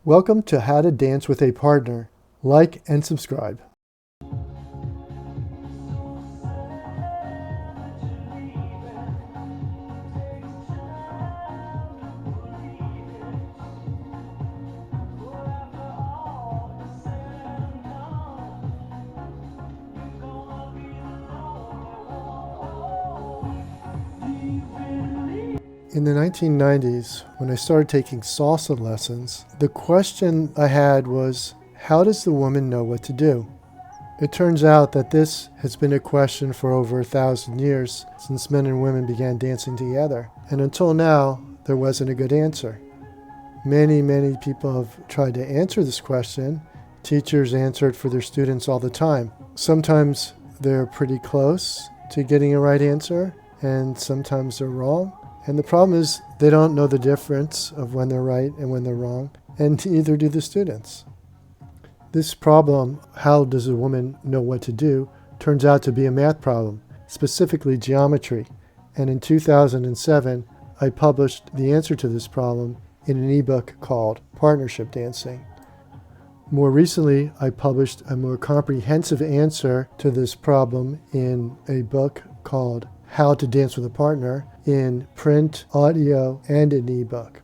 Welcome to How to Dance with a Partner. Like and subscribe. In the 1990s, when I started taking salsa lessons, the question I had was, how does the woman know what to do? It turns out that this has been a question for over 1,000 years since men and women began dancing together. And until now, there wasn't a good answer. Many people have tried to answer this question. Teachers answer it for their students all the time. Sometimes they're pretty close to getting a right answer, and sometimes they're wrong. And the problem is they don't know the difference of when they're right and when they're wrong, and neither do the students. This problem, how does a woman know what to do, turns out to be a math problem, specifically geometry. And in 2007, I published the answer to this problem in an ebook called Partnership Dancing. More recently, I published a more comprehensive answer to this problem in a book called How to Dance with a Partner in print, audio, and an ebook.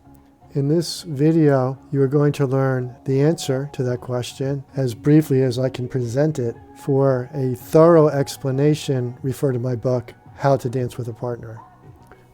In this video, you are going to learn the answer to that question as briefly as I can present it. For a thorough explanation, refer to my book, How to Dance with a Partner.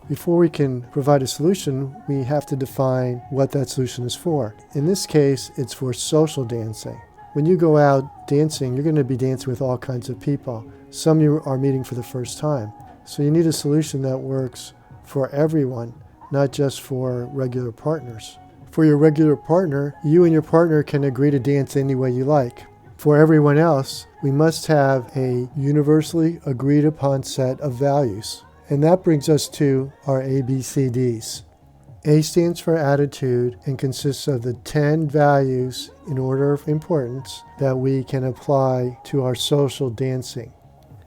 Before we can provide a solution, we have to define what that solution is for. In this case, it's for social dancing. When you go out dancing, you're going to be dancing with all kinds of people. Some you are meeting for the first time. So you need a solution that works for everyone, not just for regular partners. For your regular partner, you and your partner can agree to dance any way you like. For everyone else, we must have a universally agreed upon set of values. And that brings us to our ABCDs. A stands for attitude and consists of the 10 values in order of importance that we can apply to our social dancing.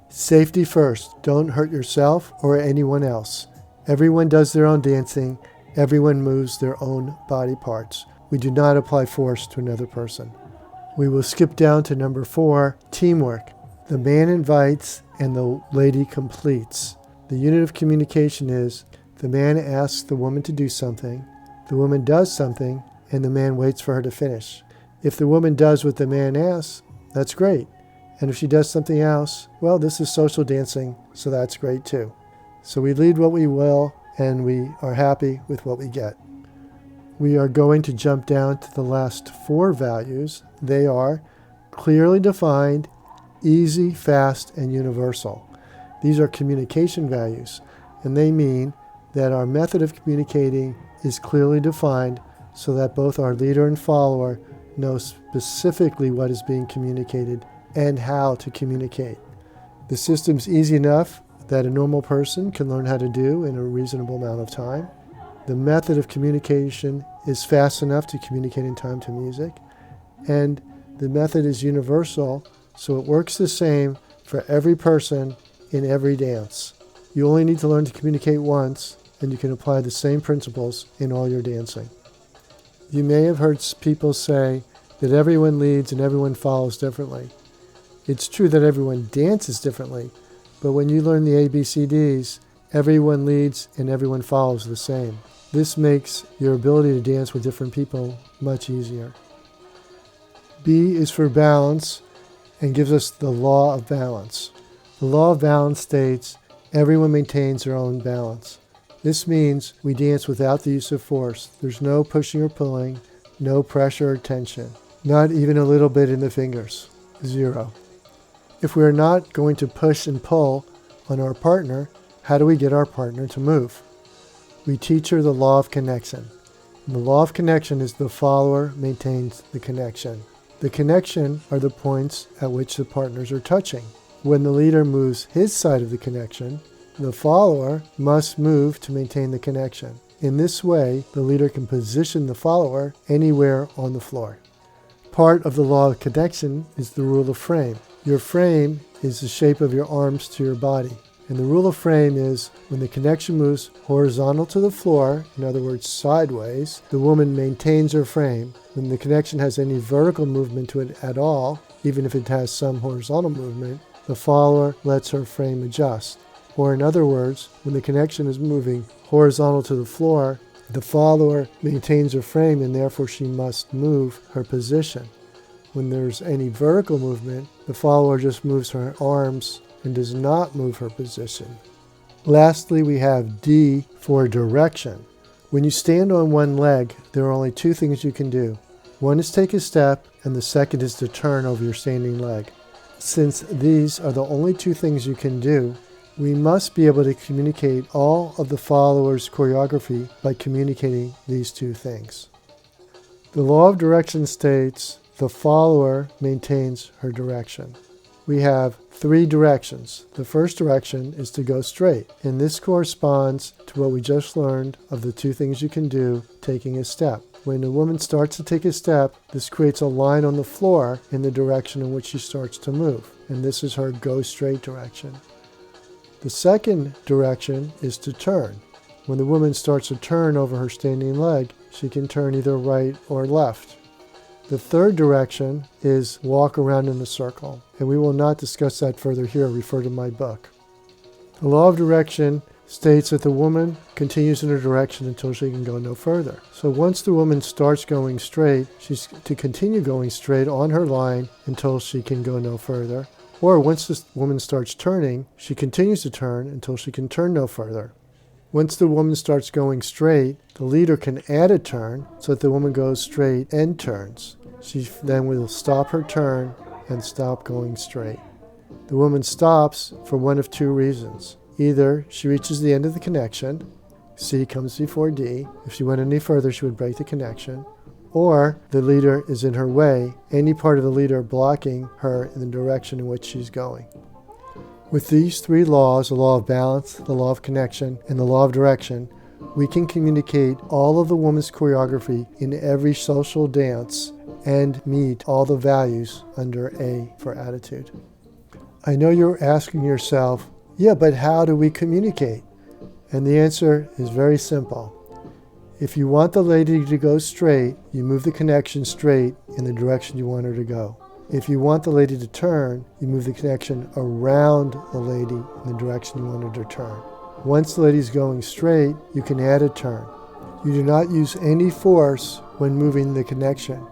Safety first. Don't hurt yourself or anyone else. Everyone does their own dancing. Everyone moves their own body parts. We do not apply force to another person. We will skip down to number 4, teamwork. The man invites and the lady completes. The unit of communication is the man asks the woman to do something, the woman does something, and the man waits for her to finish. If the woman does what the man asks, that's great. And if she does something else, well, this is social dancing, so that's great too. So we lead what we will, and we are happy with what we get. We are going to jump down to the last 4 values. They are clearly defined, easy, fast, and universal. These are communication values, and they mean that our method of communicating is clearly defined so that both our leader and follower know specifically what is being communicated and how to communicate. The system's easy enough that a normal person can learn how to do in a reasonable amount of time. The method of communication is fast enough to communicate in time to music. And the method is universal, so it works the same for every person in every dance. You only need to learn to communicate once, and you can apply the same principles in all your dancing. You may have heard people say that everyone leads and everyone follows differently. It's true that everyone dances differently, but when you learn the ABCDs, everyone leads and everyone follows the same. This makes your ability to dance with different people much easier. B is for balance and gives us the law of balance. The law of balance states everyone maintains their own balance. This means we dance without the use of force. There's no pushing or pulling, no pressure or tension, not even a little bit in the fingers. 0. If we are not going to push and pull on our partner, how do we get our partner to move? We teach her the law of connection. And the law of connection is the follower maintains the connection. The connection are the points at which the partners are touching. When the leader moves his side of the connection, the follower must move to maintain the connection. In this way, the leader can position the follower anywhere on the floor. Part of the law of connection is the rule of frame. Your frame is the shape of your arms to your body, And the rule of frame is when the connection moves horizontal to the floor, in other words, sideways, the woman maintains her frame. When the connection has any vertical movement to it at all, even if it has some horizontal movement, the follower lets her frame adjust. Or in other words, when the connection is moving horizontal to the floor, the follower maintains her frame and therefore she must move her position. When there's any vertical movement, the follower just moves her arms and does not move her position. Lastly, we have D for direction. When you stand on one leg, there are only two things you can do. One is take a step, and the second is to turn over your standing leg. Since these are the only two things you can do, we must be able to communicate all of the follower's choreography by communicating these two things. The law of direction states the follower maintains her direction. We have three directions. The first direction is to go straight, and this corresponds to what we just learned of the two things you can do, taking a step. When a woman starts to take a step, this creates a line on the floor in the direction in which she starts to move, and this is her go straight direction. The second direction is to turn. When the woman starts to turn over her standing leg, she can turn either right or left. The third direction is walk around in a circle, and we will not discuss that further here. Refer to my book. The law of direction states that the woman continues in her direction until she can go no further. So once the woman starts going straight, she's to continue going straight on her line until she can go no further. Or once this woman starts turning, she continues to turn until she can turn no further. Once the woman starts going straight, the leader can add a turn so that the woman goes straight and turns. She then will stop her turn and stop going straight. The woman stops for one of two reasons. Either she reaches the end of the connection, C comes before D. If she went any further, she would break the connection. Or the leader is in her way, any part of the leader blocking her in the direction in which she's going. With these three laws, the law of balance, the law of connection, and the law of direction, we can communicate all of the woman's choreography in every social dance and meet all the values under A for attitude. I know you're asking yourself, yeah, but how do we communicate? And the answer is very simple. If you want the lady to go straight, you move the connection straight in the direction you want her to go. If you want the lady to turn, you move the connection around the lady in the direction you want her to turn. Once the lady's going straight, you can add a turn. You do not use any force when moving the connection.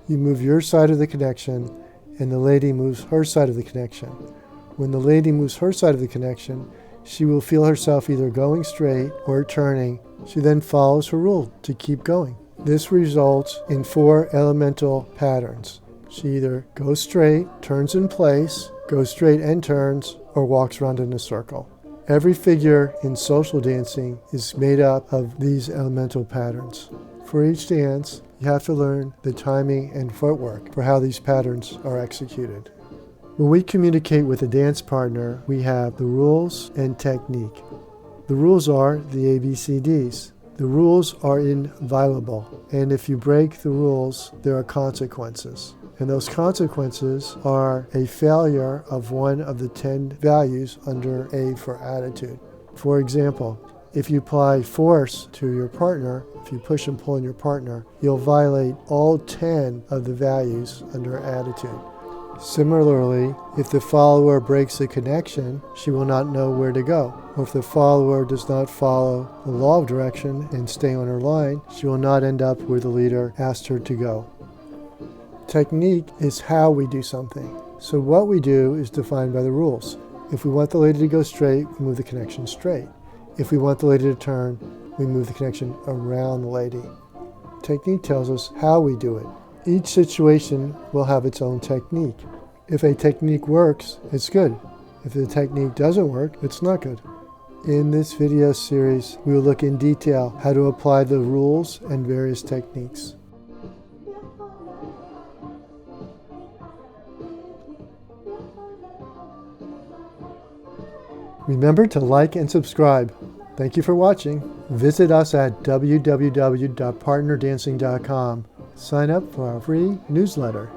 You move your side of the connection, and the lady moves her side of the connection. When the lady moves her side of the connection, she will feel herself either going straight or turning. She then follows her rule to keep going. This results in 4 elemental patterns. She either goes straight, turns in place, goes straight and turns, or walks around in a circle. Every figure in social dancing is made up of these elemental patterns. For each dance, you have to learn the timing and footwork for how these patterns are executed. When we communicate with a dance partner, we have the rules and technique. The rules are the ABCDs. The rules are inviolable, and if you break the rules, there are consequences. And those consequences are a failure of one of the 10 values under A for attitude. For example, if you apply force to your partner, if you push and pull on your partner, you'll violate all 10 of the values under attitude. Similarly, if the follower breaks the connection, she will not know where to go. Or if the follower does not follow the law of direction and stay on her line, she will not end up where the leader asked her to go. Technique is how we do something. So what we do is defined by the rules. If we want the lady to go straight, we move the connection straight. If we want the lady to turn, we move the connection around the lady. Technique tells us how we do it. Each situation will have its own technique. If a technique works, it's good. If the technique doesn't work, it's not good. In this video series, we will look in detail how to apply the rules and various techniques. Remember to like and subscribe. Thank you for watching. Visit us at www.partnerdancing.com. Sign up for our free newsletter.